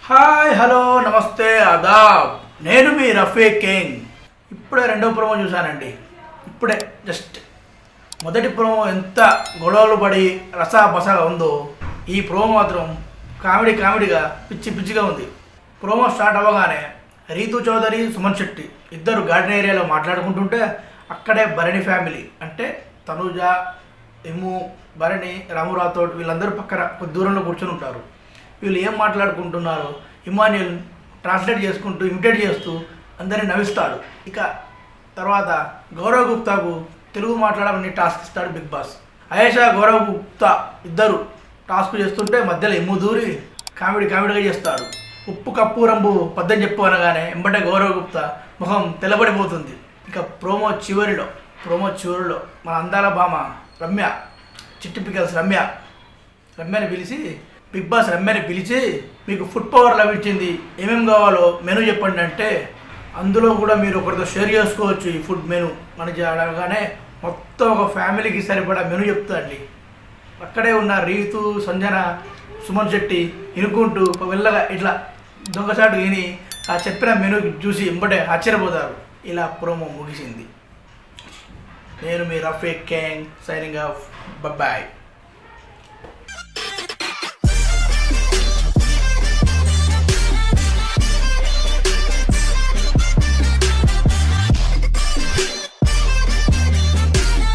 Hi hello నమస్తే ఆదాబ్. నేను మీ రఫీక్ కింగ్. ఇప్పుడే రెండో ప్రోమో చూశానండి. ఇప్పుడే జస్ట్ మొదటి ప్రోమో ఎంత గొడవలు పడి రసాబసగా ఉందో, ఈ ప్రోమో మాత్రం కామెడీగా పిచ్చిగా ఉంది. ప్రోమో స్టార్ట్ అవ్వగానే రీతు చౌదరి, సుమన్ శెట్టి ఇద్దరు గార్డెన్ ఏరియాలో మాట్లాడుకుంటుంటే అక్కడే భరణి ఫ్యామిలీ అంటే తనుజ, ఎమ్ము, భరణి, రాము రాథోడ్ వీళ్ళందరూ పక్కన కొద్ది దూరంలో కూర్చొని ఉంటారు. వీళ్ళు ఏం మాట్లాడుకుంటున్నారో ఇమాన్యుయల్ ట్రాన్స్లేట్ చేసుకుంటూ ఇమిటేట్ చేస్తూ అందరినీ నవ్విస్తాడు. ఇక తర్వాత గౌరవ్ గుప్తాకు తెలుగు మాట్లాడమని టాస్క్ ఇస్తాడు బిగ్ బాస్. అయేషా, గౌరవ్ గుప్తా ఇద్దరు టాస్క్ చేస్తుంటే మధ్యలో ఎమ్ము దూరి కామెడీగా చేస్తాడు. ఉప్పు కప్పు రంబు పద్దం చెప్పు అనగానే ఎంబటే గౌరవ్ గుప్తా ముఖం తెల్లబడిపోతుంది. ఇక ప్రోమో చివరిలో మన అందాల భామ రమ్య, చిట్టి పికల్స్ రమ్యని పిలిచి బిగ్ బాస్ రమ్యని పిలిచి మీకు ఫుడ్ పవర్ లభించింది, ఏమేమి కావాలో మెనూ చెప్పండి అంటే అందులో కూడా మీరు ఒకరితో షేర్ చేసుకోవచ్చు ఈ ఫుడ్ మెనూ అని అడగానే మొత్తం ఒక ఫ్యామిలీకి సరిపడా మెనూ చెప్తాండి. అక్కడే ఉన్న రీతు, సంజన, సుమన్ శెట్టి ఇనుకుంటూ వెళ్ళగా ఇట్లా దొంగసాటు విని ఆ చెప్పిన మెనూ చూసి ఎంబటే ఆశ్చర్యపోతారు. ఇలా ప్రోమో ముగిసింది. నేను మీ Rafiq king signing off. Bye.